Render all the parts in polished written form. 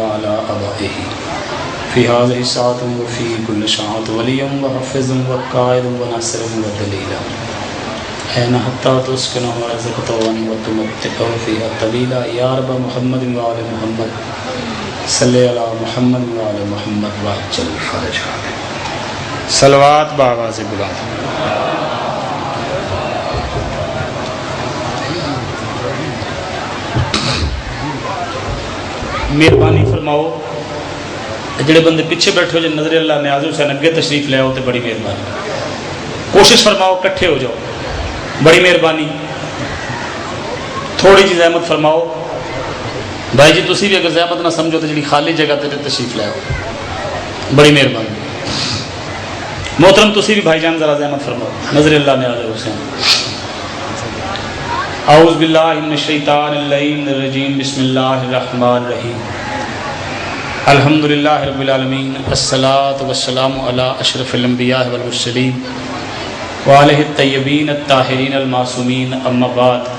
وعلى آبائه في هذه الساعة وفي كل ساعة وليا وحفظا وقائدا وناصرا ودليلا أين حتى تسكنه ورزقه وتمتعه فيها طويلا يا رب محمد وعلى محمد صل على محمد وعلى محمد وعجل فرجه صلوات بآواز بلند مہربانی فرماؤ جڑے بندے پیچھے بیٹھے ہو جن نظر اللہ نیاز حسین اگے تشریف لے آؤ تو بڑی مہربانی کوشش فرماؤ کٹھے ہو جاؤ بڑی مہربانی تھوڑی جی زحمت فرماؤ بھائی جی تسی بھی اگر زحمت نہ سمجھو تو جڑی خالی جگہ تے تشریف لے آؤ بڑی مہربانی محترم تسی بھی بھائی جان ذرا زحمت فرماؤ نظر اللہ نیاز حسین اعوذ باللہ من الشیطان اللعین الرجیم بسم اللہ الرحمن الرحیم الحمدللہ رب العالمین الصلاۃ والسلام علی اشرف الانبیاء والمرسلین وآلہ الطیبین الطاہرین المعصومین اما بعد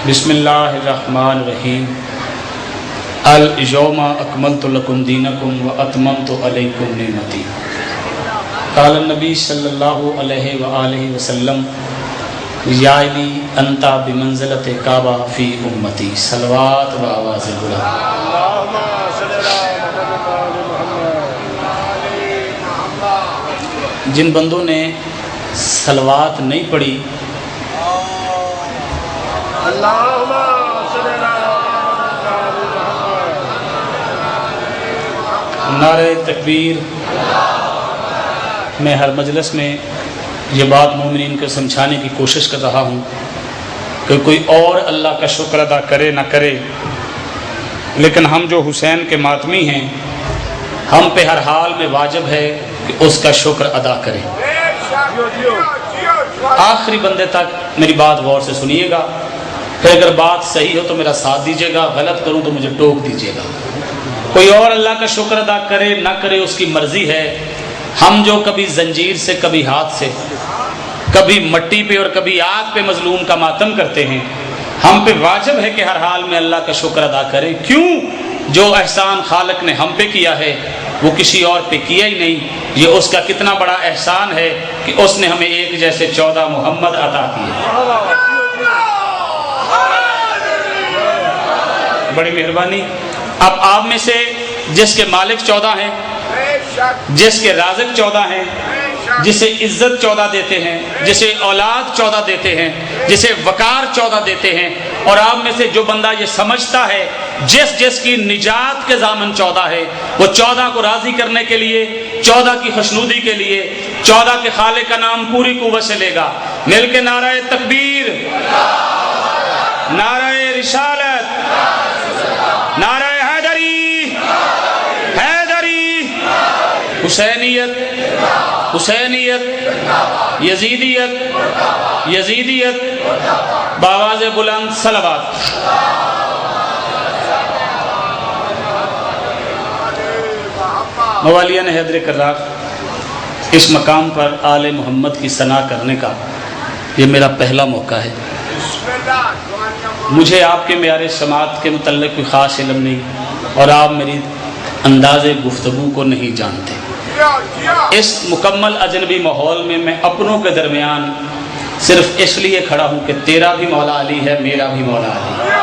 بسم اللہ الرحمن الرحیم الیوم اکملت لکم دینکم واتممت علیکم نعمتی قال النبی صلی اللہ علیہ وآلہ وسلم یا علی انتا بمنزلت کعبہ فی امتی صلوات و آواز بلند جن بندوں نے صلوات نہیں پڑھی نعرہ تکبیر میں ہر مجلس میں یہ بات مومنین کو سمجھانے کی کوشش کر رہا ہوں کہ کوئی اور اللہ کا شکر ادا کرے نہ کرے لیکن ہم جو حسین کے ماتمی ہیں ہم پہ ہر حال میں واجب ہے کہ اس کا شکر ادا کریں آخری بندے تک میری بات غور سے سنیے گا پھر اگر بات صحیح ہو تو میرا ساتھ دیجیے گا غلط کروں تو مجھے ٹوک دیجیے گا کوئی اور اللہ کا شکر ادا کرے نہ کرے اس کی مرضی ہے ہم جو کبھی زنجیر سے کبھی ہاتھ سے کبھی مٹی پہ اور کبھی آگ پہ مظلوم کا ماتم کرتے ہیں ہم پہ واجب ہے کہ ہر حال میں اللہ کا شکر ادا کریں کیوں جو احسان خالق نے ہم پہ کیا ہے وہ کسی اور پہ کیا ہی نہیں یہ اس کا کتنا بڑا احسان ہے کہ اس نے ہمیں ایک جیسے 14 محمد عطا کیے بڑی مہربانی اب آپ میں سے جس کے مالک 14 ہیں جس کے رازق 14 ہیں جسے عزت 14 دیتے ہیں جسے اولاد 14 دیتے ہیں جسے وقار 14 دیتے ہیں اور آپ میں سے جو بندہ یہ سمجھتا ہے جس کی نجات کے ضامن 14 ہے وہ 14 کو راضی کرنے کے لیے 14 کی خوشنودی کے لیے 14 کے خالق کا نام پوری قوت سے لے گا مل کے نعرہ تکبیر نعرہ رسالت نعرہ حسینیت حسینیت یزیدیت بآواز بلند صلوات موالیان حیدر کرار اس مقام پر آل محمد کی ثنا کرنے کا یہ میرا پہلا موقع ہے مجھے آپ کے معیار سماعت کے متعلق کوئی خاص علم نہیں اور آپ میری انداز گفتگو کو نہیں جانتے اس مکمل اجنبی ماحول میں اپنوں کے درمیان صرف اس لیے کھڑا ہوں کہ تیرا بھی مولا علی ہے میرا بھی مولا علی ہے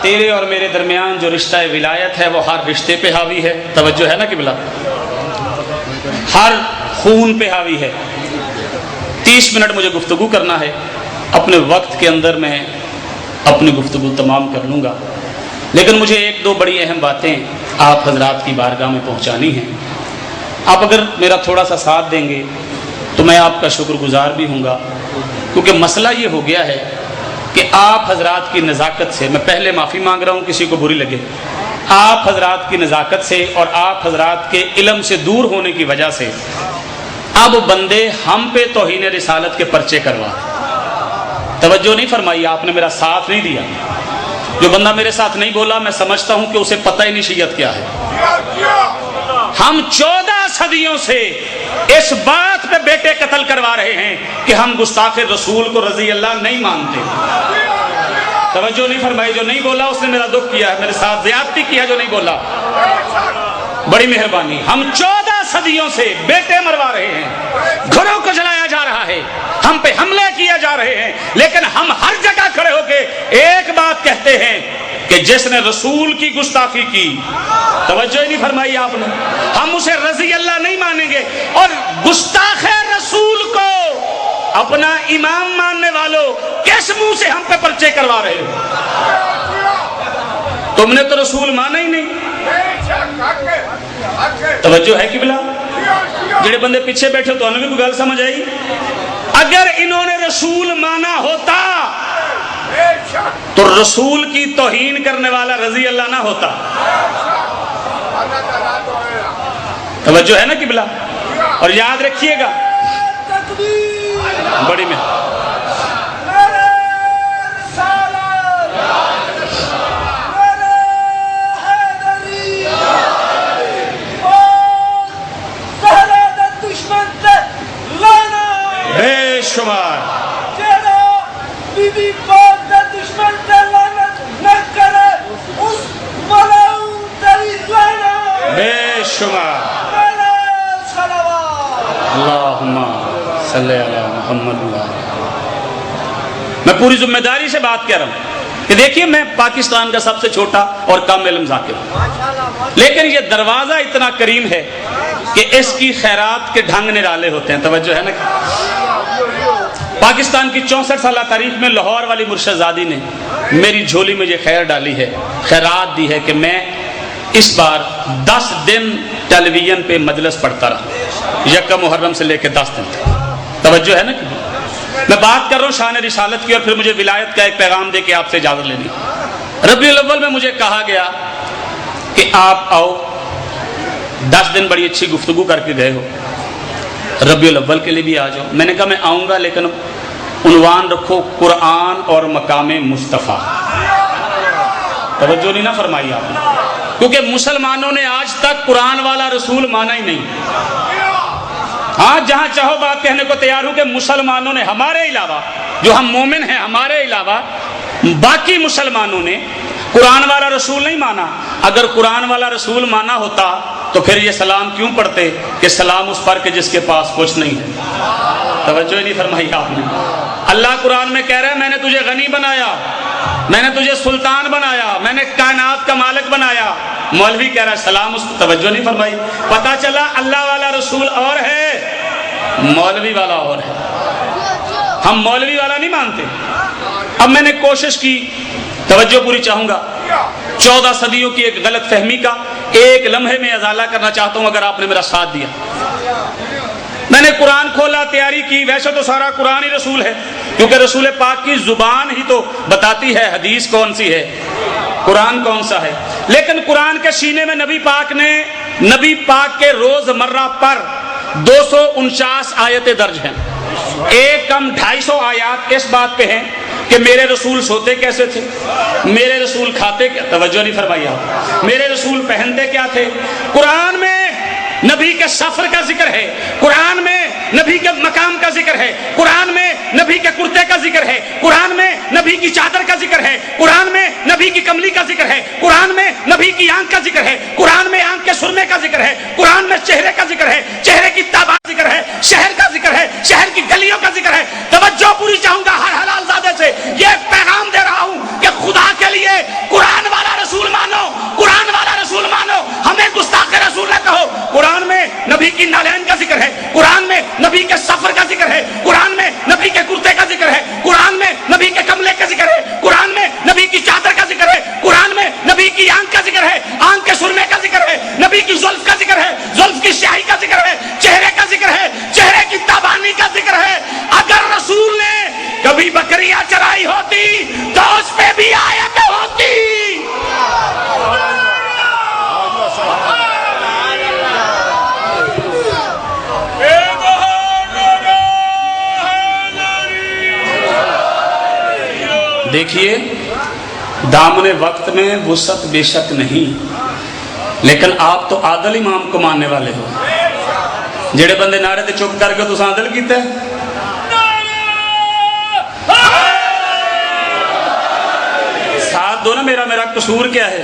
تیرے اور میرے درمیان جو رشتہ ولایت ہے وہ ہر رشتے پہ حاوی ہے توجہ ہے نا قبلہ ہر خون پہ حاوی ہے 30 منٹ مجھے گفتگو کرنا ہے اپنے وقت کے اندر میں اپنی گفتگو تمام کر لوں گا لیکن مجھے ایک دو بڑی اہم باتیں آپ حضرات کی بارگاہ میں پہنچانی ہیں آپ اگر میرا تھوڑا سا ساتھ دیں گے تو میں آپ کا شکر گزار بھی ہوں گا کیونکہ مسئلہ یہ ہو گیا ہے کہ آپ حضرات کی نزاکت سے میں پہلے معافی مانگ رہا ہوں کسی کو بری لگے آپ حضرات کی نزاکت سے اور آپ حضرات کے علم سے دور ہونے کی وجہ سے اب بندے ہم پہ توہین رسالت کے پرچے کروا توجہ نہیں فرمائی آپ نے میرا ساتھ نہیں دیا جو بندہ میرے ساتھ نہیں بولا میں سمجھتا ہوں کہ اسے پتہ ہی نہیں شیعت کیا ہے ہم 14 صدیوں سے اس بات پہ بیٹے قتل کروا رہے ہیں کہ ہم گستاخ رسول کو رضی اللہ نہیں مانتے توجہ نہیں فرمائی. جو نہیں بولا اس نے میرا دکھ کیا ہے, میرے ساتھ زیادتی کی ہے جو نہیں بولا. بڑی مہربانی. ہم 14 صدیوں سے بیٹے مروا رہے ہیں, گھروں کو جلایا جا رہا ہے, ہم پہ حملے کیے جا رہے ہیں, لیکن ہم ہر جگہ کھڑے ہو کے ایک بات کہتے ہیں کہ جس نے رسول کی گستاخی کی, توجہ ہی نہیں فرمائی آپ نے, ہم اسے رضی اللہ نہیں مانیں گے. اور گستاخ رسول کو اپنا امام ماننے والوں کس منہ سے ہم پہ پرچے کروا رہے ہو؟ تم نے تو رسول مانا ہی نہیں. توجہ ہے قبلہ؟ جڑے بندے پیچھے بیٹھے تو انہوں نے کوئی گل سمجھ آئی؟ اگر انہوں نے رسول مانا ہوتا تو رسول کی توہین کرنے والا رضی اللہ نہ ہوتا. توجہ ہے نا قبلہ؟ اور یاد رکھیے گا, بڑی میں بے شمار بے شمار. اللہم صلی علی محمد. میں پوری ذمہ داری سے بات کر رہا ہوں کہ دیکھیے میں پاکستان کا سب سے چھوٹا اور کم علم ذاکر ہوں, لیکن یہ دروازہ اتنا کریم ہے کہ اس کی خیرات کے ڈھنگ نرالے ہوتے ہیں. توجہ ہے نا؟ پاکستان کی 64 سالہ تاریخ میں لاہور والی مرشد زادی نے میری جھولی میں یہ خیر ڈالی ہے, خیرات دی ہے کہ میں اس بار 10 دن ٹیلی ویژن پہ مجلس پڑھتا رہا, یکم محرم سے لے کے 10 دن تک. توجہ ہے نا کہ میں بات کر رہا ہوں شان رسالت کی, اور پھر مجھے ولایت کا ایک پیغام دے کے آپ سے اجازت لینی. ربیع الاول میں مجھے کہا گیا کہ آپ آؤ, 10 دن بڑی اچھی گفتگو کر کے گئے ہو, ربیع الاول کے لیے بھی آ جاؤ. میں نے کہا میں آؤں گا, لیکن عنوان رکھو قرآن اور مقام مصطفیٰ. توجہ نہیں نہ فرمائی آپ نے, کیونکہ مسلمانوں نے آج تک قرآن والا رسول مانا ہی نہیں. ہاں جہاں چاہو بات کہنے کو تیار ہوں کہ مسلمانوں نے ہمارے علاوہ, جو ہم مومن ہیں ہمارے علاوہ باقی مسلمانوں نے قرآن والا رسول نہیں مانا. اگر قرآن والا رسول مانا ہوتا تو پھر یہ سلام کیوں پڑھتے کہ سلام اس پر کہ جس کے پاس کچھ نہیں ہے. توجہ ہی نہیں فرمائی آپ نے. اللہ قرآن میں کہہ رہا ہے میں نے تجھے غنی بنایا, میں نے تجھے سلطان بنایا, میں نے کائنات کا مالک بنایا. مولوی کہہ رہا ہے سلام اس. توجہ نہیں فرمائی. پتہ چلا اللہ والا رسول اور ہے, مولوی والا اور ہے. ہم مولوی والا نہیں مانتے. اب میں نے کوشش کی, توجہ پوری چاہوں گا, 14 صدیوں کی ایک غلط فہمی کا ایک لمحے میں ازالہ کرنا چاہتا ہوں اگر آپ نے میرا ساتھ دیا. میں نے قرآن کھولا, تیاری کی. ویسے تو سارا قرآن ہی رسول ہے, کیونکہ رسول پاک کی زبان ہی تو بتاتی ہے حدیث کون سی ہے, قرآن کون سا ہے. لیکن قرآن کے سینے میں نبی پاک کے روز مرہ پر 249 آیتیں درج ہیں. ایک کم 250 آیات اس بات پہ ہیں کہ میرے رسول سوتے کیسے تھے, میرے رسول کھاتے کیا, توجہ نہیں فرمائی آپ, میرے رسول پہنتے کیا تھے. قرآن میں نبی کے سفر کا ذکر ہے, قرآن میں نبی کے مقام کا ذکر ہے, قرآن میں نبی کے کرتے کا ذکر ہے, قرآن میں نبی کی چادر کا ذکر ہے, قرآن میں نبی کی کملی کا ذکر ہے, قرآن میں نبی کی آنکھ کا ذکر ہے, قرآن میں آنکھ کے سرمے کا ذکر ہے, قرآن میں چہرے کا ذکر ہے, چہرے کی تابہ ذکر ہے, شہر کا ذکر ہے, شہر کی گلیوں کا ذکر ہے. توجہ پوری چاہوں گا ہر حلال زادے سے یہ پیغام دے رہا ہوں کہ خدا کے لیے قرآن والا رسول مانو, قرآن والا رسول مانو, ہمیں گستاخ رسول نہ کہو. قرآن میں نبی کی نالین کا ذکر ہے, قرآن میں نبی کے سفر کا ذکر ہے, قرآن میں نبی کے کرتے کا ذکر ہے, قرآن میں نبی کے کملے کا ذکر ہے, قرآن میں نبی کی چادر کا ذکر ہے, قرآن میں نبی کی آنکھ کا ذکر ہے, آنکھ کے سرمے کا ذکر ہے, نبی کی زلف کا ذکر ہے, زلف کی سیاہی کا ذکر ہے, چہرے کا ذکر ہے, چہرے کی تابانی کا ذکر ہے. اگر رسول نے کبھی بکریاں چرائی ہوتی تو اس پہ بھی آیت ہوتی. دیکھیے دامن وقت میں وسعت بے شک نہیں, لیکن آپ تو عادل امام کو ماننے والے ہو. جڑے بندے نعرے تے چپ کر کے تو عادل کیتے بات دو نا, میرا قصور کیا ہے؟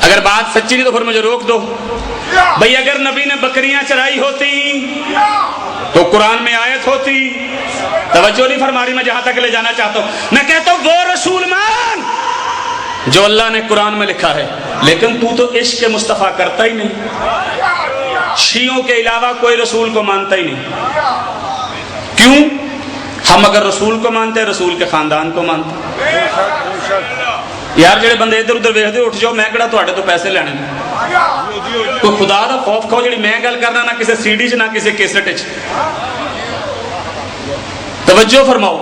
اگر بات سچی نہیں تو پھر مجھے روک دو. بھئی اگر نبی نے بکریاں چرائی ہوتی تو قرآن میں آیت ہوتی. توجہ نہیں فرما رہی, میں جہاں تک لے جانا چاہتا ہوں. میں کہتا ہوں وہ رسول مان جو اللہ نے قرآن میں لکھا ہے, لیکن تو عشق مصطفیٰ کرتا ہی نہیں. شیعوں کے علاوہ کوئی رسول کو مانتا ہی نہیں. کیوں؟ ہم اگر رسول کو مانتے ہیں, رسول کے خاندان کو مانتے ہیں. یار جڑے بندے ادھر ادھر ویکھدے اٹھ جاؤ, میں کہڑا تہاڈے تو پیسے لینے. کوئی خدا دا خوف کھاؤ, جڑی میں گل کرنا نہ کسی سی ڈی چ نہ کسی کیسٹ چ. توجہ فرماؤ,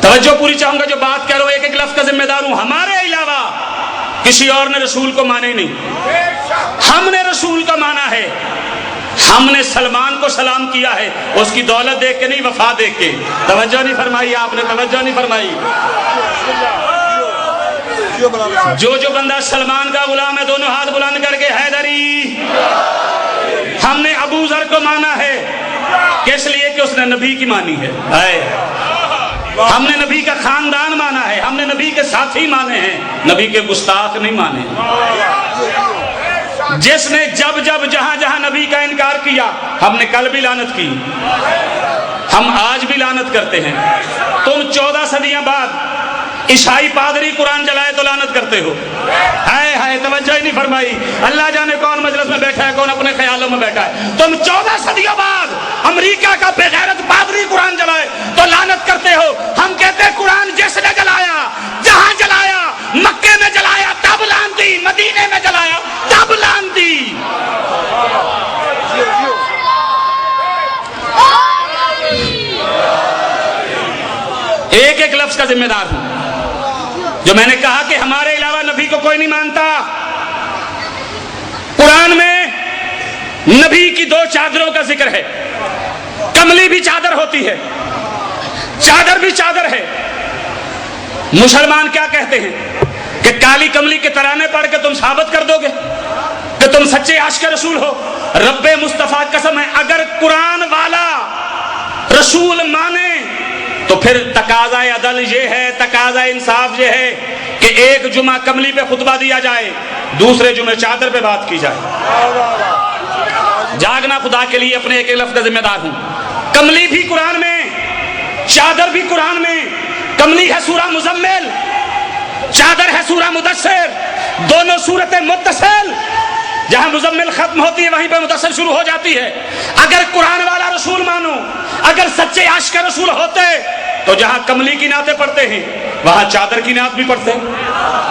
توجہ پوری چاہوں گا. جو بات کہہ رہا ہوں ایک ایک لفظ کا ذمہ دار ہوں. ہمارے علاوہ کسی اور نے رسول کو مانا ہی نہیں. ہم نے رسول کو مانا ہے. ہم نے سلمان کو سلام کیا ہے, اس کی دولت دیکھ کے نہیں, وفا دیکھ کے. توجہ نہیں فرمائی آپ نے, توجہ نہیں فرمائی. جو بندہ سلمان کا غلام ہے دونوں ہاتھ بلند کر کے حیدری. ہم نے ابو ذر کو مانا ہے, کس لیے کہ اس نے نبی کی مانی ہے. ہم نے نبی کا خاندان مانا ہے, ہم نے نبی کے ساتھی مانے ہیں, نبی کے گستاخ نہیں مانے. جس نے جب جہاں جہاں نبی کا انکار کیا, ہم نے کل بھی لعنت کی, ہم آج بھی لعنت کرتے ہیں. تم 14 صدیاں بعد عیسائی پادری قرآن جلائے تو لعنت کرتے ہو. ہائے ہائے, توجہ ہی نہیں فرمائی. اللہ جانے کون مجلس میں بیٹھا ہے, کون اپنے خیالوں میں بیٹھا ہے. تم 14 صدیوں بعد امریکہ کا بے غیرت پادری قرآن جلائے تو لعنت کرتے ہو. ہم کہتے ہیں قرآن جس نے جلایا, جہاں جلایا, مکے میں جلایا تب لعنت دی, مدینے میں جلایا تب لعنت دی. ایک ایک لفظ کا ذمہ دار ہوں. جو میں نے کہا کہ ہمارے علاوہ نبی کو کوئی نہیں مانتا. قرآن میں نبی کی 2 چادروں کا ذکر ہے. کملی بھی چادر ہوتی ہے, چادر بھی چادر ہے. مسلمان کیا کہتے ہیں کہ کالی کملی کے ترانے پڑھ کے تم ثابت کر دو گے کہ تم سچے عاشق رسول ہو. رب مصطفیٰ قسم ہے, اگر قرآن والا رسول مانے تو پھر تقاضا عدل یہ ہے, تقاضا انصاف یہ ہے کہ ایک جمعہ کملی پہ خطبہ دیا جائے, دوسرے جمعے چادر پہ بات کی جائے. جاگنا خدا کے لیے, اپنے ایک ایک لفظ کا ذمہ دار ہوں. کملی بھی قرآن میں, چادر بھی قرآن میں. کملی ہے سورہ مزمل, چادر ہے سورہ مدثر. دونوں سورتیں متصل, جہاں مزمل ختم ہوتی ہے وہیں پہ مدثر شروع ہو جاتی ہے. اگر قرآن والا رسول مانو, اگر سچے عاشق رسول ہوتے تو جہاں کملی کی نعتیں پڑھتے ہیں وہاں چادر کی نعت بھی پڑھتے.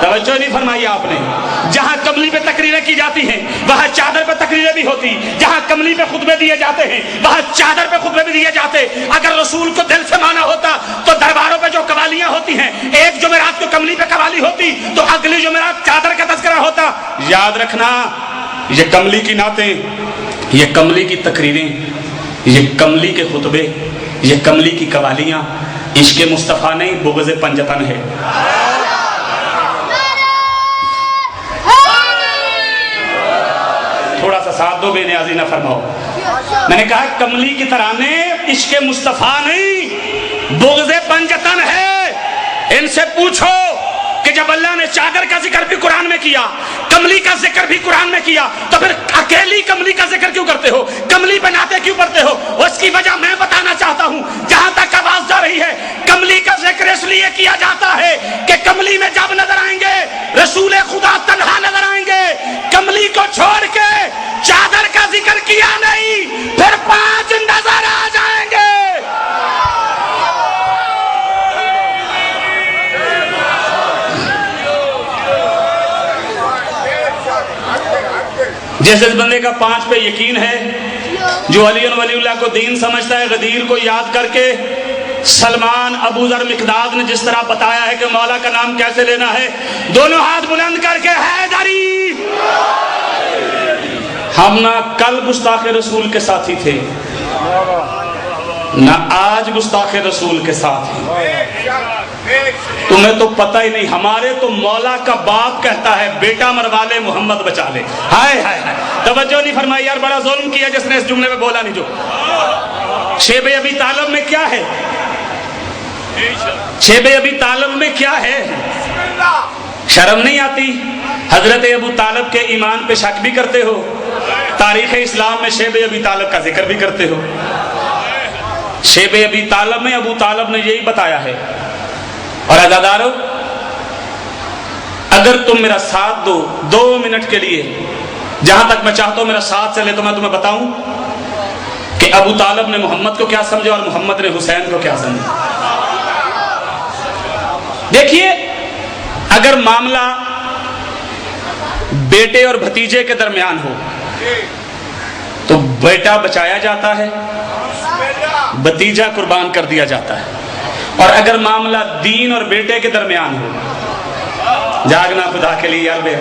توجہ نہیں فرمائی آپ نے. جہاں کملی پہ تقریریں کی جاتی ہیں وہاں چادر پہ تقریریں بھی ہوتی. جہاں کملی پہ خطبے دیے جاتے ہیں وہاں چادر پہ خطبے بھی دیے جاتے. اگر رسول کو دل سے مانا ہوتا تو درباروں پہ جو قوالیاں ہوتی ہیں, ایک جمعرات کو کملی پہ قوالی ہوتی تو اگلی جمعرات چادر کا تذکرہ ہوتا. یاد رکھنا, یہ کملی کی نعتیں, یہ کملی کی تقریریں, یہ کملی کے خطبے, یہ کملی کی قوالیاں عشق مصطفیٰ نہیں, بغض پنجتن ہے. تھوڑا سا ساتھ دو, بے نیازی نہ فرماؤ. میں نے کہا کملی کی ترانے عشق مصطفیٰ نہیں, بغض پنجتن ہے. ان سے پوچھو کہ جب اللہ نے چادر کا ذکر بھی قرآن میں کیا, کملی کا ذکر بھی قرآن میں کیا, تو پھر اکیلی کملی کا ذکر کیوں کرتے ہو, کملی بناتے کیوں پڑھتے ہو؟ اس کی وجہ میں بتانا چاہتا ہوں. جہاں تک آواز جا رہی ہے, کملی کا ذکر اس لیے کیا جاتا ہے کہ کملی میں جب نظر آئیں گے رسول خدا تنہا نظر آئیں گے. کملی کو چھوڑ کے چادر کا ذکر کیا نہیں, پھر 5 نظر آ جائیں گے. جس بندے کا 5 پہ یقین ہے, جو علی ولی اللہ کو دین سمجھتا ہے, غدیر کو یاد کر کے سلمان, ابو ذر, مقداد نے جس طرح بتایا ہے کہ مولا کا نام کیسے لینا ہے, دونوں ہاتھ بلند کر کے حیدری. ہم نہ کل گستاخ رسول کے ساتھی تھے, نہ آج گستاخ رسول کے ساتھ ہیں. تمہیں تو پتہ ہی نہیں. ہمارے تو مولا کا باپ کہتا ہے بیٹا مروا لے محمد بچا لے. ہائے ہائے ہائے, توجہ نہیں فرمائی. یار بڑا ظلم کیا جس نے اس جملے میں بولا نہیں. جو شیب ابی طالب میں کیا ہے, شیب ابی طالب میں کیا ہے؟ شرم نہیں آتی؟ حضرت ابو طالب کے ایمان پہ شک بھی کرتے ہو، تاریخ اسلام میں شیب ابی طالب کا ذکر بھی کرتے ہو۔ شیب ابی طالب میں ابو طالب نے یہی بتایا ہے، اور عزادارو اگر تم میرا ساتھ دو 2 منٹ کے لیے، جہاں تک میں چاہتا ہوں میرا ساتھ چلے، تو میں تمہیں بتاؤں کہ ابو طالب نے محمد کو کیا سمجھا اور محمد نے حسین کو کیا سمجھا۔ دیکھیے، اگر معاملہ بیٹے اور بھتیجے کے درمیان ہو تو بیٹا بچایا جاتا ہے، بھتیجا قربان کر دیا جاتا ہے، اور اگر معاملہ دین اور بیٹے کے درمیان ہو، جاگنا خدا کے لیے یار بے،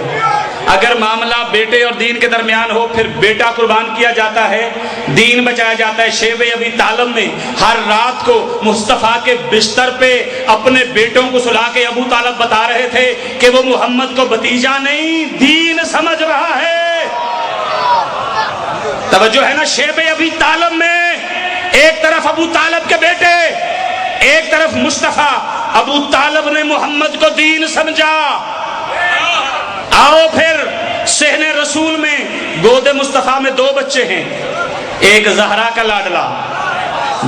اگر معاملہ بیٹے اور دین کے درمیان ہو پھر بیٹا قربان کیا جاتا ہے، دین بچایا جاتا ہے۔ شیب ابی طالب میں ہر رات کو مصطفیٰ کے بستر پہ اپنے بیٹوں کو سلا کے ابو طالب بتا رہے تھے کہ وہ محمد کو بھتیجا نہیں دین سمجھ رہا ہے۔ توجہ ہے نا؟ شیب ابی طالب میں ایک طرف ابو طالب کے بیٹے، ایک طرف مصطفیٰ، ابو طالب نے محمد کو دین سمجھا۔ آؤ پھر صحن رسول میں گود مصطفیٰ میں 2 بچے ہیں، ایک زہرا کا لاڈلا،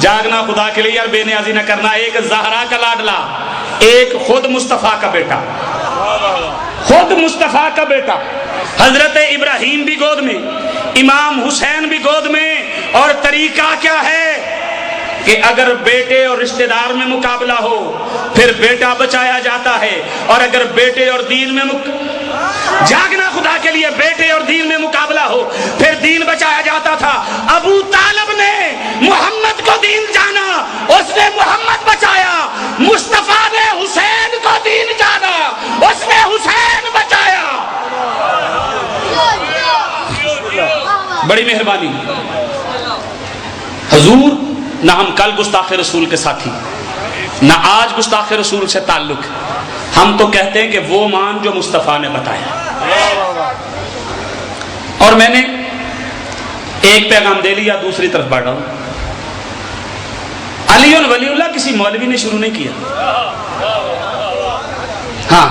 جاگنا خدا کے لیے یار بے نیازی نہ کرنا، ایک زہرا کا لاڈلا، ایک خود مصطفیٰ کا بیٹا، خود مصطفیٰ کا بیٹا۔ حضرت ابراہیم بھی گود میں، امام حسین بھی گود میں، اور طریقہ کیا ہے کہ اگر بیٹے اور رشتہ دار میں مقابلہ ہو پھر بیٹا بچایا جاتا ہے، اور اگر بیٹے اور دین میں جاگنا خدا کے لیے بیٹے اور دین میں مقابلہ ہو پھر دین بچایا جاتا تھا۔ ابو طالب نے محمد کو دین جانا، اس نے محمد بچایا۔ مصطفیٰ نے حسین کو دین جانا، اس نے حسین بچایا۔ بڑی مہربانی حضور، نہ ہم کل گستاخ رسول کے ساتھی، نہ آج گستاخ رسول سے تعلق، ہم تو کہتے ہیں کہ وہ مان جو مصطفیٰ نے بتایا۔ اور میں نے ایک پیغام دے لیا، دوسری طرف بڑھ رہا ہوں۔ علی ولی اللہ کسی مولوی نے شروع نہیں کیا، ہاں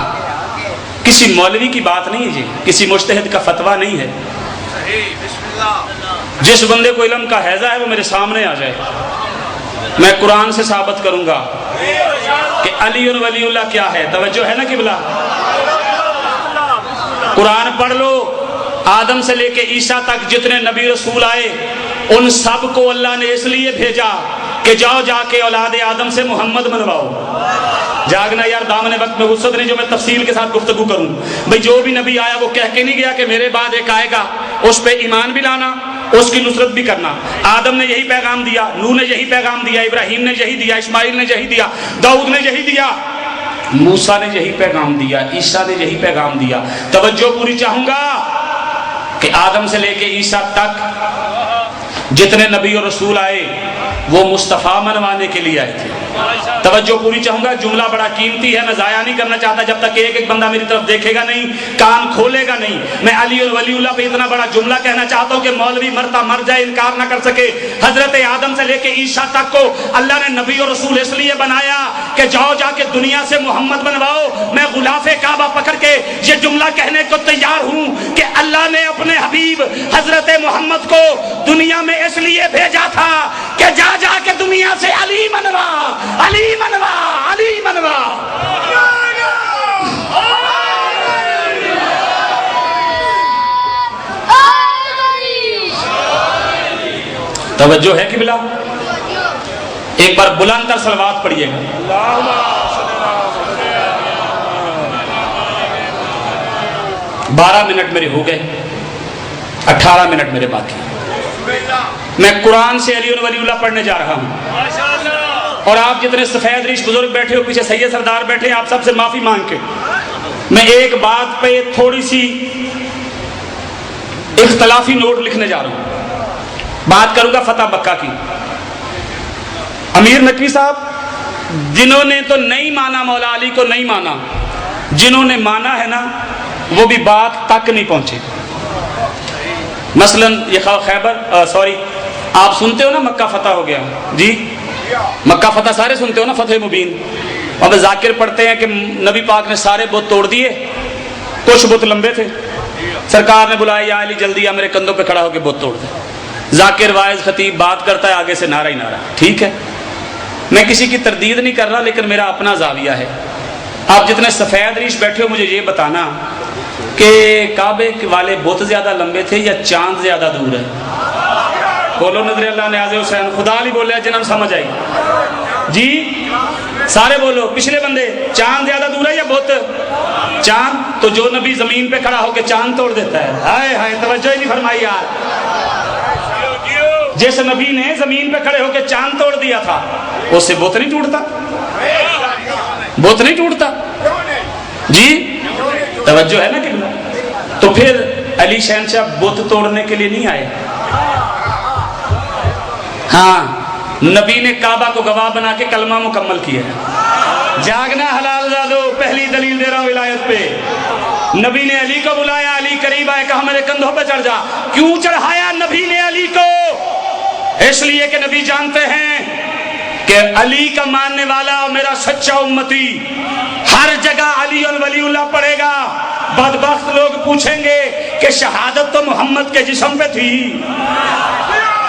کسی مولوی کی بات نہیں ہے جی، کسی مجتہد کا فتویٰ نہیں ہے۔ جس بندے کو علم کا حیضہ ہے وہ میرے سامنے آ جائے، میں قرآن سے ثابت کروں گا کہ علی ولی اللہ کیا ہے۔ توجہ ہے نا قبلہ؟ قرآن پڑھ لو، آدم سے لے کے عیسیٰ تک جتنے نبی رسول آئے ان سب کو اللہ نے اس لیے بھیجا کہ جاؤ جا کے اولاد آدم سے محمد بنواؤ۔ جاگنا یار دامن وقت میں وسعت نہیں جو میں تفصیل کے ساتھ گفتگو کروں۔ بھئی جو بھی نبی آیا وہ کہہ کے نہیں گیا کہ میرے بعد ایک آئے گا، اس پہ ایمان بھی لانا، اس کی نصرت بھی کرنا۔ آدم نے یہی پیغام دیا، نوح نے یہی پیغام دیا، ابراہیم نے یہی دیا، اسماعیل نے یہی دیا، داؤد نے یہی دیا، موسیٰ نے یہی پیغام دیا، عیسیٰ نے یہی پیغام دیا۔ توجہ پوری چاہوں گا کہ آدم سے لے کے عیسیٰ تک جتنے نبی اور رسول آئے وہ مصطفیٰ منوانے کے لیے آئے تھے۔ توجہ پوری چاہوں گا، جملہ بڑا قیمتی ہے، میں ضائع نہیں کرنا چاہتا جب تک ایک ایک بندہ میری طرف دیکھے گا نہیں، کان کھولے گا نہیں۔ میں علی اور ولی اللہ پہ اتنا بڑا جملہ کہنا چاہتا ہوں کہ مولوی مرتا مر جائے انکار نہ کر سکے۔ حضرت آدم سے لے کے عیسیٰ تک کو اللہ نے نبی اور رسول اس لیے بنایا کہ جاؤ جا کے دنیا سے محمد بنواؤ۔ میں غلاف کعبہ پکڑ کے یہ جملہ کہنے کو تیار ہوں کہ اللہ نے اپنے حبیب حضرت محمد کو دنیا میں اس لیے بھیجا تھا کہ جا جا کے دنیا سے علی منوا، علی منوا، علی منوا۔ توجہ ہے قبلہ؟ ایک بار بلند تر صلوات پڑھیے گا۔ 12 منٹ میرے ہو گئے، 18 منٹ میرے باقی۔ میں قرآن سے علی ولی اللہ پڑھنے جا رہا ہوں، اور آپ جتنے سفید ریش بزرگ بیٹھے ہو، پیچھے سید سردار بیٹھے ہیں، آپ سب سے معافی مانگ کے میں ایک بات پہ تھوڑی سی اختلافی نوٹ لکھنے جا رہا ہوں۔ بات کروں گا فتح مکہ کی۔ امیر نقوی صاحب جنہوں نے تو نہیں مانا مولا علی کو نہیں مانا، جنہوں نے مانا ہے نا وہ بھی بات تک نہیں پہنچے۔ مثلا یہ خیبر آپ سنتے ہو نا مکہ فتح ہو گیا جی، مکہ فتح سارے سنتے ہو نا، فتح مبین، اور ذاکر پڑھتے ہیں کہ نبی پاک نے سارے بت توڑ دیے، کچھ بت لمبے تھے، سرکار نے بلایا یا علی جلدی آ میرے کندھوں پہ کھڑا ہو کے بت توڑ دے۔ ذاکر واعظ خطیب بات کرتا ہے، آگے سے نعرہ ہی نعرہ۔ ٹھیک ہے، میں کسی کی تردید نہیں کر رہا، لیکن میرا اپنا زاویہ ہے۔ آپ جتنے سفید ریش بیٹھے ہو مجھے یہ بتانا کہ کعبے والے بت زیادہ لمبے تھے یا چاند زیادہ دور ہے؟ بولو نظر اللہ نیاز حسین، خدا نہیں بولے جنہوں سمجھ آئی جی، سارے بولو، پچھلے بندے، چاند زیادہ دور ہے یا بت؟ چاند۔ تو جو نبی زمین پہ کھڑا ہو کے چاند توڑ دیتا ہے، ہائے ہائے توجہ ہی نہیں فرمائی یار۔ جس نبی نے زمین پہ کھڑے ہو کے چاند توڑ دیا تھا، اس سے بت نہیں ٹوٹتا؟ بت نہیں ٹوٹتا جی، توجہ ہے نا کہ؟ تو پھر علی شہنشاہ بت توڑنے کے لیے نہیں آئے، ہاں نبی نے کعبہ کو گواہ بنا کے کلمہ مکمل کیا ہے۔ جاگنا حلال زادو، پہلی دلیل دے رہا ہوں ولایت پہ۔ نبی نے علی کو بلایا، علی قریب آئے، کہا میرے کندھوں پہ چڑھ جا۔ کیوں چڑھایا نبی نے علی کو؟ اس لیے کہ نبی جانتے ہیں کہ علی کا ماننے والا میرا سچا امتی ہر جگہ علی اور ولی اللہ پڑھے گا۔ بدبخت لوگ پوچھیں گے کہ شہادت تو محمد کے جسم پہ تھی،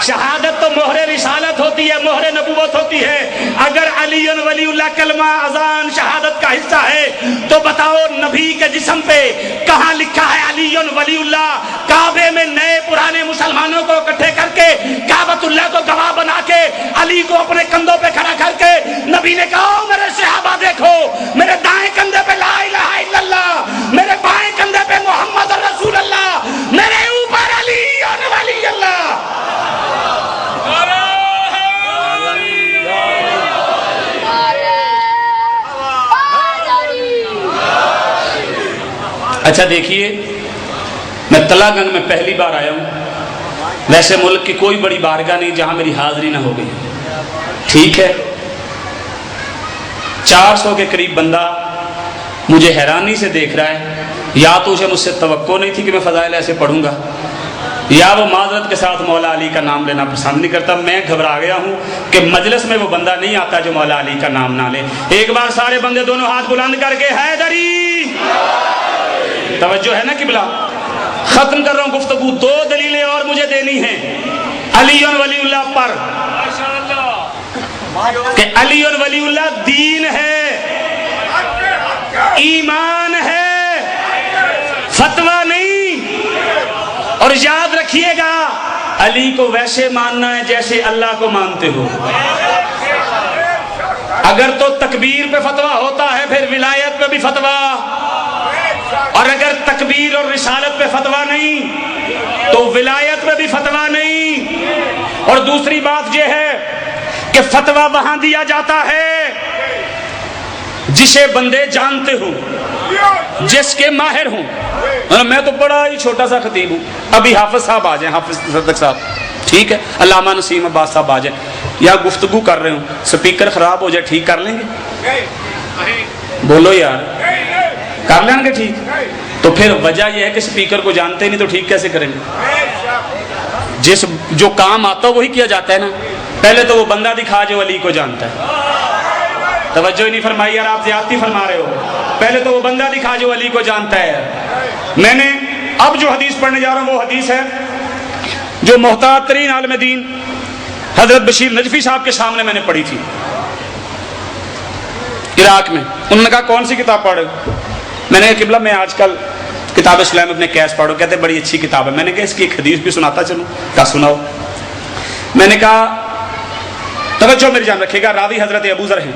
شہادت تو مہر رسالت ہوتی ہے، مہر نبوت ہوتی ہے۔ اگر علی ولی اللہ کلمہ اذان شہادت کا حصہ ہے تو بتاؤ نبی کے جسم پہ کہاں لکھا ہے علی ولی اللہ؟ کعبے میں نئے پرانے مسلمانوں کو اکٹھے کر کے کعبۃ اللہ کو گواہ بنا کے علی کو اپنے کندھوں پہ کھڑا کر کے نبی نے کہا میرے صحابہ دیکھو، میرے دائیں کندھے پہ لا الہ الا اللہ، میرے بائیں کندھے پہ محمد رسول اللہ، میرے اوپر علی ولی اللہ۔ اچھا دیکھیے، میں تلا گنگ میں پہلی بار آیا ہوں، ویسے ملک کی کوئی بڑی بارگاہ نہیں جہاں میری حاضری نہ ہو گئی، ٹھیک ہے۔ 400 کے قریب بندہ مجھے حیرانی سے دیکھ رہا ہے، یا تو اسے مجھ سے توقع نہیں تھی کہ میں فضائل ایسے پڑھوں گا، یا وہ معذرت کے ساتھ مولا علی کا نام لینا پسند نہیں کرتا۔ میں گھبرا گیا ہوں کہ مجلس میں وہ بندہ نہیں آتا جو مولا علی کا نام نہ لے۔ ایک بار سارے بندے دونوں ہاتھ بلند کر کے حیدری، توجہ ہے نا قبلہ؟ ختم کر رہا ہوں گفتگو۔ 2 دلیلیں اور مجھے دینی ہیں علی اور ولی اللہ پر، کہ علی اور ولی اللہ دین ہے، ایمان ہے، فتویٰ نہیں۔ اور یاد رکھیے گا علی کو ویسے ماننا ہے جیسے اللہ کو مانتے ہو۔ اگر تو تکبیر پہ فتویٰ ہوتا ہے پھر ولایت پہ بھی فتویٰ، اور اگر تکبیر اور رسالت پہ فتویٰ نہیں تو ولایت پہ بھی فتویٰ نہیں۔ اور دوسری بات یہ ہے کہ فتویٰ وہاں دیا جاتا ہے جسے بندے جانتے ہوں، جس کے ماہر ہوں۔ میں تو بڑا ہی چھوٹا سا خطیب ہوں، ابھی حافظ صاحب آ جائیں، حافظ صدق صاحب، ٹھیک ہے، علامہ نسیم عباس صاحب آ جائیں، یا گفتگو کر رہے ہوں، سپیکر خراب ہو جائے ٹھیک کر لیں گے؟ بولو یار، کر لیں گے ٹھیک؟ تو پھر وجہ یہ ہے کہ سپیکر کو جانتے نہیں تو ٹھیک کیسے کریں گے؟ جو کام آتا ہے وہی کیا جاتا ہے نا۔ پہلے تو وہ بندہ دکھا جو علی کو جانتا ہے، توجہ ہی نہیں فرمائی یار، آپ زیادتی فرما رہے ہو۔ پہلے تو وہ بندہ دکھا جو علی کو جانتا ہے۔ میں نے اب جو حدیث پڑھنے جا رہا ہوں وہ حدیث ہے جو محتاط ترین عالم دین حضرت بشیر نجفی صاحب کے سامنے میں نے پڑھی تھی عراق میں۔ انہوں نے کہا کون سی کتاب پڑھ رہے ہو؟ میں نے کہا قبلہ میں آج کل کتاب سلیم ابن قیس پڑھو۔ کہتے بڑی اچھی کتاب ہے۔ میں نے کہا اس کی ایک حدیث بھی سناتا چلوں، کہا سناؤ۔ میں نے کہا توجہ میری جان رکھے گا، راوی حضرت ابو ذر ہیں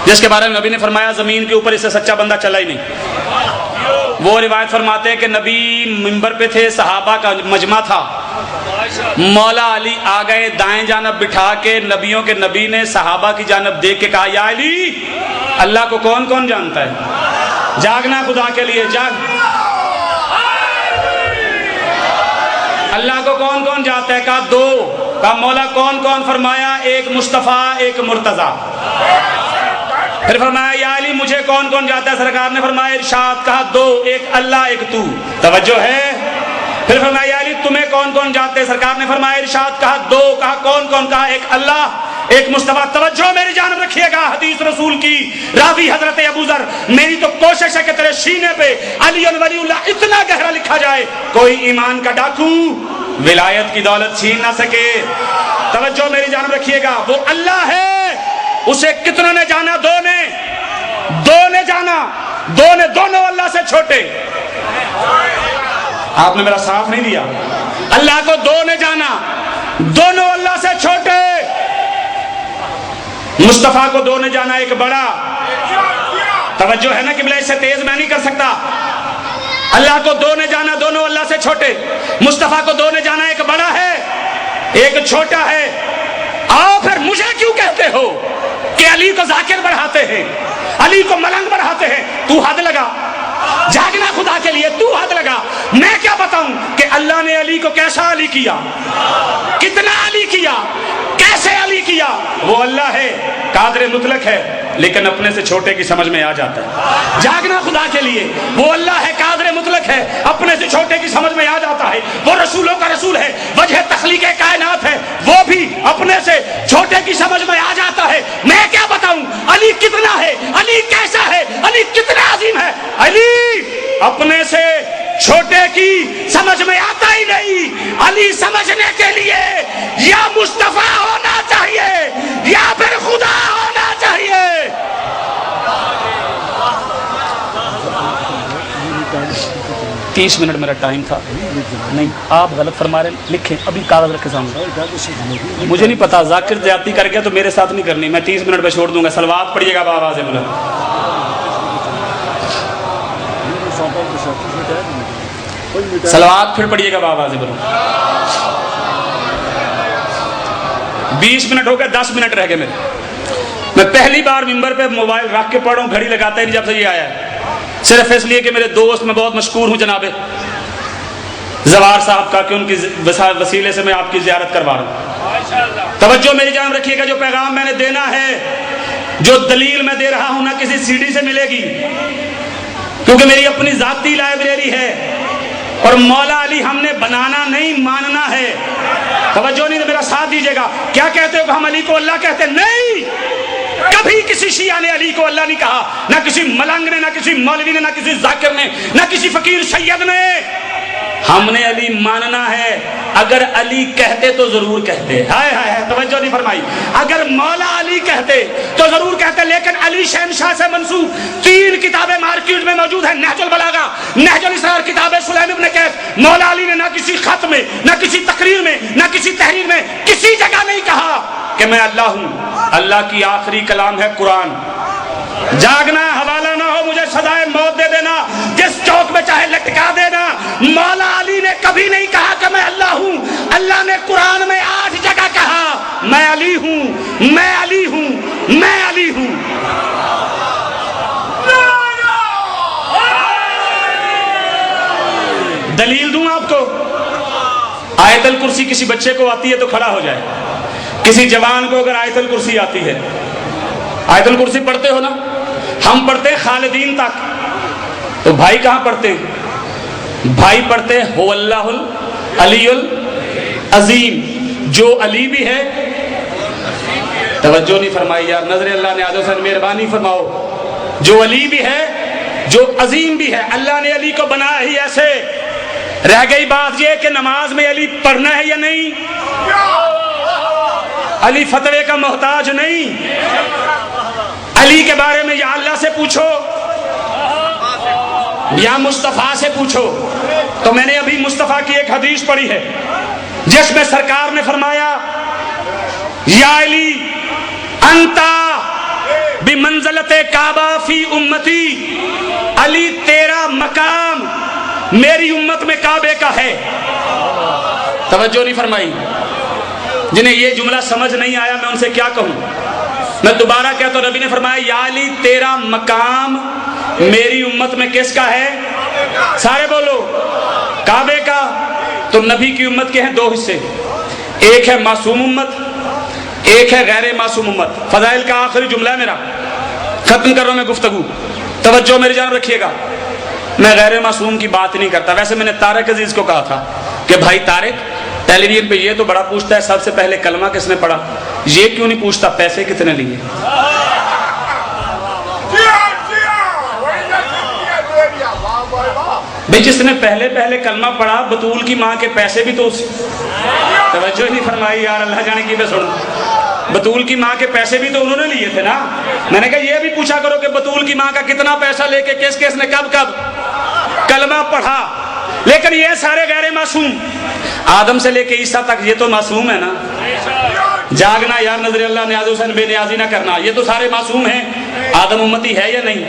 جس کے بارے میں نبی نے فرمایا زمین کے اوپر اس سے سچا بندہ چلا ہی نہیں۔ وہ روایت فرماتے ہیں کہ نبی منبر پہ تھے، صحابہ کا مجمع تھا، مولا علی آ گئے، دائیں جانب بٹھا کے نبیوں کے نبی نے صحابہ کی جانب دیکھ کے کہا یا علی، اللہ کو کون کون جانتا ہے؟ جاگنا خدا کے لیے، جاگ۔ اللہ کو کون کون جانتا ہے؟ کہا 2۔ کہا مولا کون کون؟ فرمایا ایک مصطفیٰ ایک مرتضیٰ۔ پھر فرمایا یا علی مجھے کون کون جانتا ہے؟ سرکار نے فرمایا ارشاد، کہا 2، ایک اللہ ایک تو۔ توجہ ہے؟ پھر فرمایا یا علی تمہیں کون کون جانتے ہیں؟ سرکار نے فرمایا ارشاد، کہا 2۔ کہا کون کون؟ کہا ایک اللہ ایک مصطفیٰ توجہ میری جانب رکھیے گا، حدیث رسول کی، راوی حضرت ابو ذر، میری تو کوشش ہے کہ تیرے سینے پہ علی ولی اللہ اتنا گہرا لکھا جائے کوئی ایمان کا ڈاکو ولایت کی دولت چھین نہ سکے۔ توجہ میری جانب رکھیے گا، وہ اللہ ہے، اسے کتنوں نے جانا؟ دو نے جانا، دونوں اللہ سے چھوٹے۔ آپ نے میرا ساتھ نہیں دیا۔ اللہ کو دو نے جانا، دونوں اللہ سے چھوٹے۔ مصطفیٰ کو دو نے جانا، ایک بڑا۔ توجہ ہے نا قبلہ، اس سے تیز میں نہیں کر سکتا۔ اللہ کو دو نے جانا، دونوں اللہ سے چھوٹے۔ مصطفیٰ کو دو نے جانا، ایک بڑا ہے ایک چھوٹا ہے۔ آؤ پھر مجھے کیوں کہتے ہو کہ علی کو ذاکر بڑھاتے ہیں، علی کو ملنگ بڑھاتے ہیں؟ تو حد لگا، جاگنا خدا کے لیے، تو حد لگا۔ میں کیا بتاؤں کہ اللہ نے علی کو کیسا علی کیا، کتنا علی کیا، کیسے علی کیا؟ وہ اللہ ہے، قادر مطلق ہے، لیکن اپنے سے چھوٹے کی سمجھ میں آ جاتا ہے۔ جاگنا خدا کے لیے، وہ اللہ ہے، قادر مطلق ہے، اپنے سے چھوٹے کی سمجھ میں آ جاتا ہے۔ وہ رسولوں کا رسول ہے، وجہ تخلیق کائنات ہے، وہ بھی اپنے سے چھوٹے کی سمجھ میں آ جاتا ہے۔ میں کیا بتاؤں علی کتنا ہے، علی کیسا ہے، علی کتنا عظیم ہے؟ علی اپنے سے چھوٹے کی سمجھ میں آتا ہی نہیں۔ علی سمجھنے کے لیے یا مصطفیٰ ہونا چاہیے یا پھر خدا ہونا چاہیے۔ 30 منٹ میرا ٹائم تھا، نہیں آپ غلط فرما رہے ہیں، لکھیں ابھی کاغذ رکھے سامنے۔ مجھے نہیں پتا، ذاکر زیادتی کر گیا تو میرے ساتھ نہیں کرنی، میں 30 منٹ پہ چھوڑ دوں گا۔ صلوات پڑھیے گا بآواز بلند۔ صلوات پھر پڑھیے گا بآواز بلند۔ 20 منٹ ہو گئے، 10 منٹ رہ گئے میرے۔ میں پہلی بار ممبر پہ موبائل رکھ کے پڑھ رہا ہوں، گھڑی لگاتا ہی نہیں جب سے یہ آیا ہے، صرف اس لیے کہ میرے دوست، میں بہت مشکور ہوں جناب زوار صاحب کا، کہ ان کی وسیلے سے میں آپ کی زیارت کروا رہا ہوں۔ توجہ میری جانب رکھیے گا، جو پیغام میں نے دینا ہے، جو دلیل میں دے رہا ہوں، نہ کسی سی ڈی سے ملے گی، کیونکہ میری اپنی ذاتی لائبریری ہے، اور مولا علی ہم نے بنانا نہیں، ماننا ہے۔ توجہ نہیں تو میرا ساتھ دیجیے گا۔ کیا کہتے ہو کہ ہم علی کو اللہ کہتے ہیں؟ نہیں، کبھی کسی شیعہ نے علی کو اللہ نہیں کہا، نہ کسی ملنگ نے، نہ کسی مولوی نے، نہ کسی ذاکر نے، نہ کسی فقیر سید نے۔ ہم نے علی ماننا ہے، اگر علی کہتے تو ضرور کہتے۔ ہائے ہائے، توجہ نہیں فرمائی۔ اگر مولا علی کہتے تو ضرور کہتے، لیکن علی شہنشاہ سے منسوب 3 کتابیں مارکیٹ میں موجود ہیں، نہج البلاغہ، نہج الاسرار کتاب سلیم ابن قیس۔ مولا علی نے نہ کسی خط میں، نہ کسی تقریر میں، نہ کسی تحریر میں کسی جگہ نہیں کہا کہ میں اللہ ہوں۔ اللہ کی آخری کلام ہے قرآن۔ جاگنا، حوالہ نہ ہو، مجھے سزائے موت دے دینا، جس چوک میں چاہے لٹکا دینا۔ مولا علی نے کبھی نہیں کہا کہ میں اللہ ہوں۔ اللہ نے قرآن میں 8 جگہ کہا میں علی ہوں، میں علی ہوں، میں علی ہوں۔ دلیل دوں آپ کو؟ آیت الکرسی کسی بچے کو آتی ہے تو کھڑا ہو جائے، کسی جوان کو اگر آیت الکرسی آتی ہے، آیت الکرسی پڑھتے ہو نا؟ ہم پڑھتے ہیں خالدین تک، تو بھائی کہاں پڑھتے ہیں؟ بھائی پڑھتے ہیں هو اللہ العلی العظیم، جو علی بھی ہے۔ توجہ نہیں فرمائی یار، نظر اللہ نے آج حسین مہربانی فرماؤ، جو علی بھی ہے، جو عظیم بھی ہے۔ اللہ نے علی کو بنایا ہی ایسے۔ رہ گئی بات یہ کہ نماز میں علی پڑھنا ہے یا نہیں؟ علی فتوے کا محتاج نہیں۔ علی کے بارے میں یا اللہ سے پوچھو یا مصطفیٰ سے پوچھو۔ تو میں نے ابھی مصطفیٰ کی ایک حدیث پڑھی ہے جس میں سرکار نے فرمایا، یا علی انتا بمنزلت کعبہ فی امتی، علی تیرا مقام میری امت میں کعبے کا ہے۔ توجہ نہیں فرمائی۔ جنہیں یہ جملہ سمجھ نہیں آیا میں ان سے کیا کہوں؟ میں دوبارہ کہتا ہوں، نبی نے فرمایا یا علی تیرا مقام میری امت میں کس کا ہے؟ سارے بولو، کعبے کا۔ تو نبی کی امت کے ہیں 2 حصے، ایک ہے معصوم امت، ایک ہے غیر معصوم امت۔ فضائل کا آخری جملہ ہے میرا، ختم کر رہا ہوں میں گفتگو، توجہ میری جانب رکھیے گا۔ میں غیر معصوم کی بات نہیں کرتا، ویسے میں نے طارق عزیز کو کہا تھا کہ بھائی طارق ٹیلی ویژن پہ یہ تو بڑا پوچھتا ہے سب سے پہلے کلمہ کس نے پڑھا، یہ کیوں نہیں پوچھتا پیسے کتنے لیے؟ بھئی جس نے پہلے کلمہ پڑھا بطول کی ماں کے پیسے بھی تو توجہ ہی نہیں فرمائی یار، اللہ جانے کی میں سنوں، بطول کی ماں کے پیسے بھی تو انہوں نے لیے تھے نا۔ میں نے کہا یہ بھی پوچھا کرو کہ بطول کی ماں کا کتنا پیسہ لے کے کس نے کب کلمہ پڑھا۔ لیکن یہ سارے غیر معصوم، آدم سے لے کے عیسیٰ تک یہ تو معصوم ہے نا۔ جاگنا یار نظر اللہ نیاز حسین بے نیازی نہ کرنا، یہ تو سارے معصوم ہیں۔ آدم امتی ہے یا نہیں؟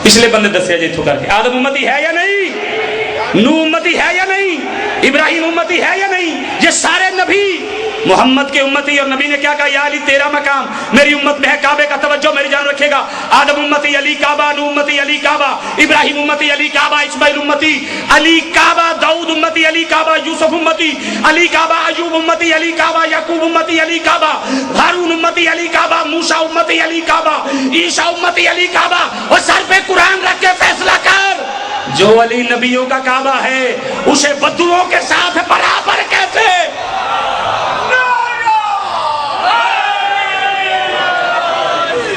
پچھلے بندے دسیا جی تو کر کے، آدم امتی ہے یا نہیں؟ نوح امتی ہے یا نہیں؟ ابراہیم امتی ہے یا نہیں؟ یہ سارے نبی محمد کے امتی، اور نبی نے کیا کہا، یا علی تیرا مقام میری امت میں ہے کعبے کا، توجہ میری جان رکھے گا۔ آدم امتی علی کعبہ، نوح امتی علی کعبہ، ابراہیم امتی علی کعبہ، اسماعیل امتی علی کعبہ، داؤد امتی علی کعبہ، یوسف امتی علی کعبہ، ایوب امتی علی کعبہ، یعقوب امتی علی کعبہ، ہارون امتی علی کعبہ، موسیٰ امتی علی کعبہ، عیسیٰ امتی علی کعبہ۔ اور سر پہ قرآن رکھ کے فیصلہ کر، جو علی نبیوں کا کعبہ ہے اسے بدوؤں کے ساتھ برابر کیسے؟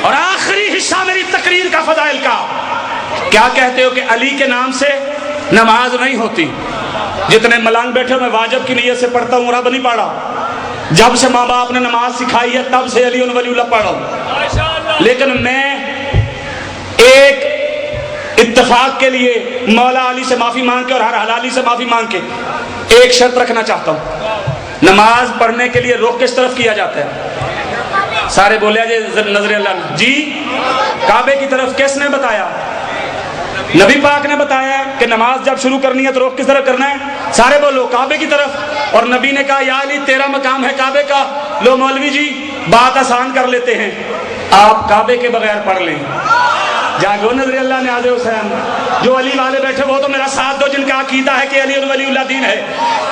اور آخری حصہ میری تقریر کا فضائل کا، کیا کہتے ہو کہ علی کے نام سے نماز نہیں ہوتی؟ جتنے ملانگ بیٹھے میں واجب کی نیت سے پڑھتا ہوں، رب نہیں پڑھا، جب سے ماں باپ نے نماز سکھائی ہے تب سے علی ولی اللہ پڑھ رہا ہوں۔ لیکن میں ایک اتفاق کے لیے مولا علی سے معافی مانگ کے اور ہر حلالی سے معافی مانگ کے ایک شرط رکھنا چاہتا ہوں، نماز پڑھنے کے لیے رخ کس طرف کیا جاتا ہے؟ سارے بولے جی نظر اللہ جی، کعبے کی طرف کس نے بتایا؟ نبی پاک نے بتایا ہے کہ نماز جب شروع کرنی ہے تو رخ کس طرف کرنا ہے؟ سارے بولو کعبے کی طرف۔ اور نبی نے کہا یا علی تیرا مقام ہے کعبے کا۔ لو مولوی جی بات آسان کر لیتے ہیں، آپ کعبے کے بغیر پڑھ لیں۔ جاگو نظر اللہ نیاز حسین، جو علی والے بیٹھے وہ تو میرا ساتھ دو جن کا عقیدہ ہے کہ علی ولی اللہ دین ہے۔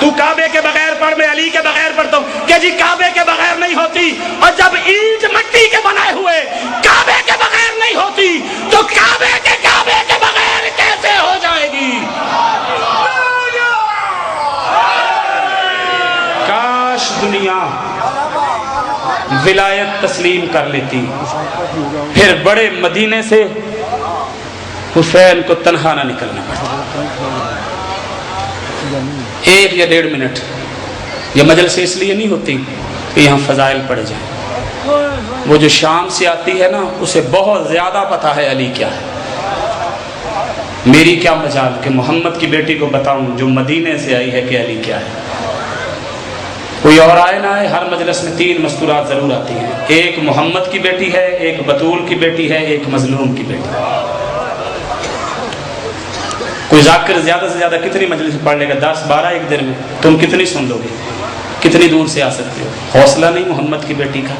تو کعبے کے بغیر پڑھ، میں علی کے بغیر پڑھتا ہوں کہ جی کعبے کے بغیر نہیں ہوتی۔ اور جب اینٹ مٹی کے بنائے ہوئے کعبے کے بغیر نہیں ہوتی تو کعبے کے بغیر کیسے ہو جائے گی؟ کاش دنیا ولایت تسلیم کر لیتی، پھر بڑے مدینے سے حسین کو تنہا نہ نکلنا پڑتا۔ 1 یا 1.5 منٹ یہ مجلس اس لیے نہیں ہوتی کہ یہاں فضائل پڑے جائیں۔ وہ جو شام سے آتی ہے نا اسے بہت زیادہ پتا ہے علی کیا ہے۔ میری کیا مجال کہ محمد کی بیٹی کو بتاؤں جو مدینے سے آئی ہے کہ علی کیا ہے۔ کوئی اور آئے نہ آئے، ہر مجلس میں 3 مستورات ضرور آتی ہیں، ایک محمد کی بیٹی ہے، ایک بطول کی بیٹی ہے، ایک مظلوم کی بیٹی ہے۔ کوئی ذاکر زیادہ سے زیادہ کتنی مجلس پڑھ لے گا؟ 10-12 ایک دن میں، تم کتنی سن لو گے؟ کتنی دور سے آ سکتے ہو؟ حوصلہ نہیں محمد کی بیٹی کا؟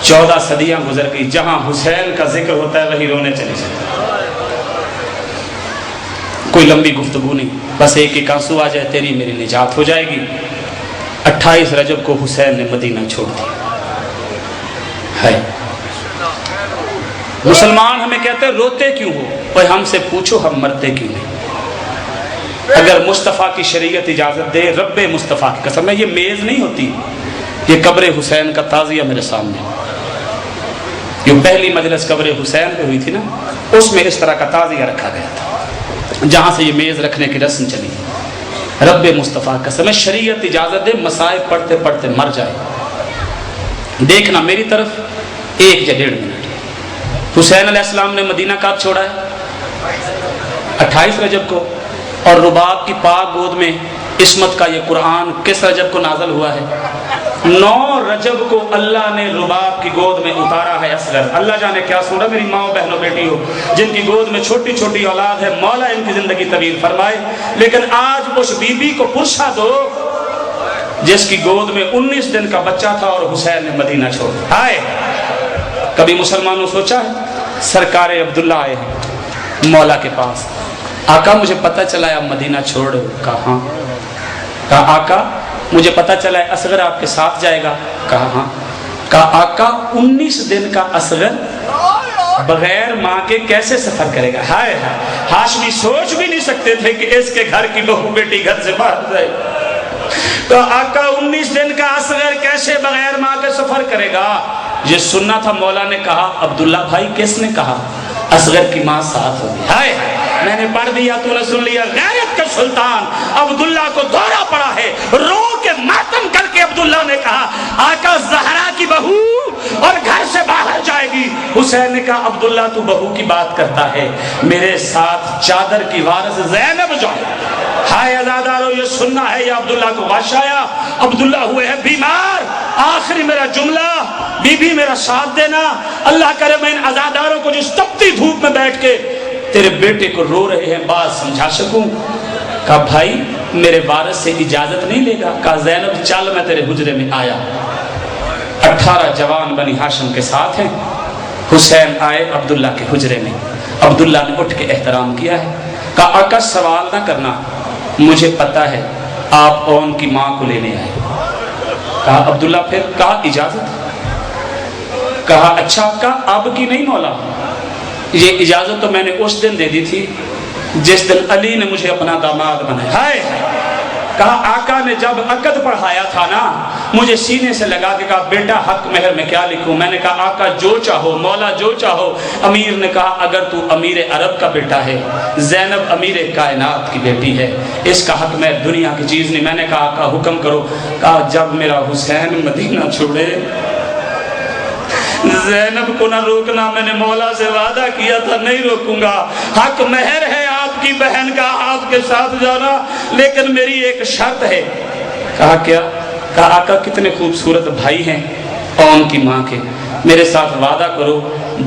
14 صدیاں گزر گئی، جہاں حسین کا ذکر ہوتا ہے وہی رونے چلی جاتی۔ کوئی لمبی گفتگو نہیں، بس ایک آنسو آ جائے تیری میری نجات ہو جائے گی۔ 28 رجب کو حسین نے مدینہ چھوڑ دیا ہے۔ مسلمان ہمیں کہتے ہیں روتے کیوں ہو؟ اوے ہم سے پوچھو ہم مرتے کیوں نہیں؟ اگر مصطفیٰ کی شریعت اجازت دے، رب مصطفیٰ کی قسم ہے، یہ میز نہیں ہوتی، یہ قبر حسین کا تعزیہ میرے سامنے۔ یہ پہلی مجلس قبر حسین پہ ہوئی تھی نا، اس میں اس طرح کا تعزیہ رکھا گیا تھا، جہاں سے یہ میز رکھنے کی رسم چلی۔ رب مصطفیٰ کا قسم ہے، شریعت اجازت دے مصائب پڑھتے پڑھتے مر جائے، دیکھنا میری طرف 1 یا 1.5 منٹ۔ حسین علیہ السلام نے مدینہ کب چھوڑا ہے؟ 28 رجب کو۔ اور رباب کی پاک گود میں عصمت کا یہ قرآن کس رجب کو نازل ہوا ہے؟ 9 رجب کو اللہ نے رباب کی گود میں اتارا ہے اصغر۔ اللہ جانے کیا سورہ، میری ماں بہنوں بیٹی ہو جن کی گود میں چھوٹی چھوٹی اولاد ہے، مولا ان کی زندگی طویل فرمائے۔ لیکن آج اس بی بی کو پرسا دو جس کی گود میں 19 دن کا بچہ تھا اور حسین نے مدینہ چھوڑ دیا۔ آئے کبھی مسلمانوں سوچا ہے؟ سرکار عبداللہ آئے ہیں مولا کے پاس، آقا مجھے پتہ چلا ہے آپ مدینہ چھوڑ۔ کہا آقا مجھے پتہ چلا ہے اصغر آپ کے ساتھ جائے گا۔ کہا ہاں۔ کہا آقا 19 دن کا اصغر بغیر ماں کے کیسے سفر کرے گا؟ ہائے ہاشمی سوچ بھی نہیں سکتے تھے کہ اس کے گھر کی بہو بیٹی گھر سے باہر جائے۔ تو آقا 19 دن کا اصغر کیسے بغیر ماں کے سفر کرے گا؟ یہ سننا تھا۔ مولا نے کہا عبداللہ بھائی کس نے کہا؟ اصغر کی ماں ساتھ ہوگی۔ ہائے میں نے پڑھ دیا تو نے سن لیا۔ غیرت کا سلطان عبداللہ کو دورہ پڑا ہے، رو کے ماتم کر کے عبداللہ نے کہا آقا زہرا کی بہو اور گھر سے باہر جائے گی۔ حسین نے کہا عبداللہ تو بہو کی بات کرتا ہے، میرے ساتھ چادر کی وارث زینب جائے۔ ہائے عزادارو یہ سننا ہے یا عبداللہ کو غش آیا؟ عبداللہ ہوئے ہیں بیمار۔ آخری میرا جملہ، بی بی میرا ساتھ دینا۔ اللہ کرے میں ان عزاداروں کو جس تپتی دھوپ میں بیٹھ کے تیرے بیٹے کو رو رہے ہیں بات سمجھا سکوں۔ کہا بھائی میرے وارث سے اجازت نہیں لے گا؟ کہا زینب چل میں تیرے حجرے میں آیا۔ 18 جوان بنی ہاشم کے ساتھ ہیں۔ حسین آئے عبداللہ کے حجرے میں۔ عبداللہ نے اٹھ کے احترام کیا ہے۔ کہا آقا سوال نہ کرنا، مجھے پتا ہے آپ اون کی ماں کو لینے آئے۔ کہا عبداللہ پھر؟ کہا اجازت؟ کہا اچھا آقا اب کی نہیں مولا، یہ اجازت تو میں نے اس دن دے دی تھی جس دن علی نے مجھے اپنا داماد بنایا۔ ہائے کہا آقا نے جب عقد پڑھایا تھا نا مجھے سینے سے لگا کے کہا بیٹا حق مہر میں کیا لکھوں؟ میں نے کہا آقا جو چاہو، مولا جو چاہو۔ امیر نے کہا اگر تو امیر عرب کا بیٹا ہے، زینب امیر کائنات کی بیٹی ہے، اس کا حق میں دنیا کی چیز نہیں۔ میں نے کہا آقا حکم کرو۔ کہا جب میرا حسین مدینہ چھوڑے زینب کو نہ روکنا، میں نے مولا سے وعدہ کیا تھا نہیں روکوں گا، حق مہر ہے آپ کی بہن کا آپ کے ساتھ جانا، لیکن میری ایک شرط ہے۔ کہا کیا؟ کہا آقا کتنے خوبصورت بھائی ہیں اون کی ماں کے، میرے ساتھ وعدہ کرو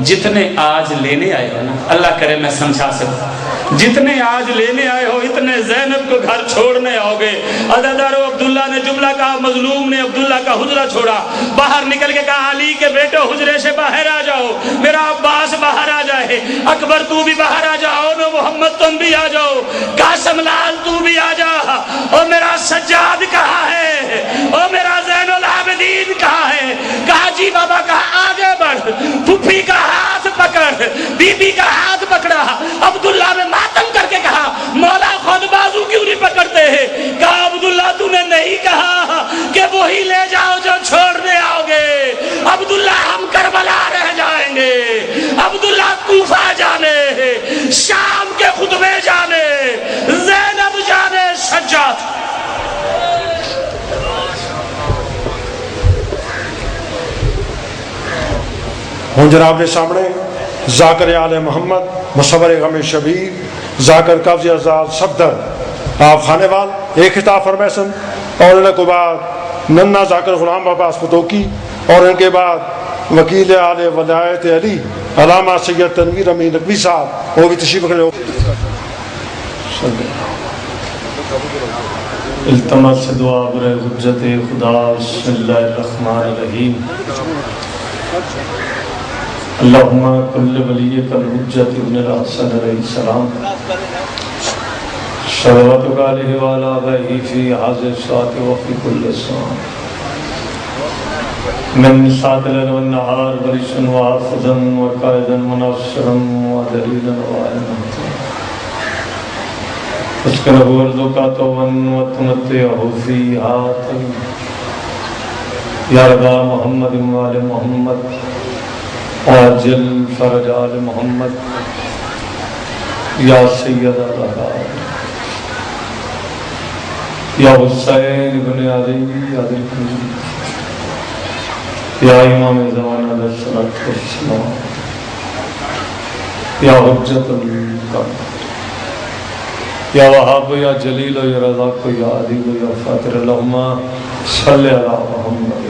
جتنے آج لینے آئے ہو نا، اللہ کرے میں سمجھا سکوں، جتنے آج لینے آئے ہو اتنے زینب کو گھر چھوڑنے آؤ گے۔ عزادارو عبداللہ نے جملہ کہا، مظلوم نے عبداللہ کا حجرہ چھوڑا، باہر نکل کے کہا علی کے بیٹے حجرے سے باہر آ جاؤ، میرا عباس باہر آ جائے، اکبر تو بھی باہر آ جاؤ، میں محمد تم بھی آ جاؤ، قاسم لال تو بھی آ جا، اور میرا سجاد کہاں ہے، اور میرا زین العابدین کہاں ہے؟ کہا جی بابا، کہا آگے بڑھ، پھپھی کا ہاتھ پکڑ، بی بی کا ہاتھ پکڑا۔ عبداللہ نے ماتم کر کے کہا مولا خود بازو کیوں نہیں پکڑتے ہیں؟ کہا عبداللہ تو نے نہیں کہا کہ وہی لے جاؤ جو چھوڑنے آؤ گے؟ عبداللہ ہم کربلا رہ جائیں گے، عبداللہ کوفہ جانے، شام کے خطبے جانے، زینب جانے، سجاد۔ ہوں جناب کے سامنے ذاکر آل محمد مصور غم شبیر ذاکر قبض آزاد صفدر آپ خانے وال ایک خطاب فرمائے سن، اور ان کے بعد ننا ذاکر غلام عباس فتوکی، اور ان کے بعد وکیل آل ولایت علی علامہ سید تنویر امین نقوی صاحب وہ بھی تشریف رکھنے۔ التماس دعا برے حجت خدا، بسم اللہ الرحمن الرحیم۔ اللہم کل ولیک الحجت ابن الحسن علیہ السلام، صلواتک علیہ وعلی آبائہ فی حاضر الساعۃ وفی کل ساعۃ، من ساتل والنہار برشن وحافظا وقائدا مناصرا ودلیلا وعلما، اسکنہ ورزقا طوعا وتمتعہ فیہا طیبا، یا رضا محمد وآل محمد عاجل فرج آل محمد، یا سید الرحال، یا حسین ابن علی علی الحمد، یا امام زمان علیہ السلام، یا حجت القرآن، یا وہاب یا جلیل یا رزاق یا عدیل یا فاتر، اللہم صلی علی محمد۔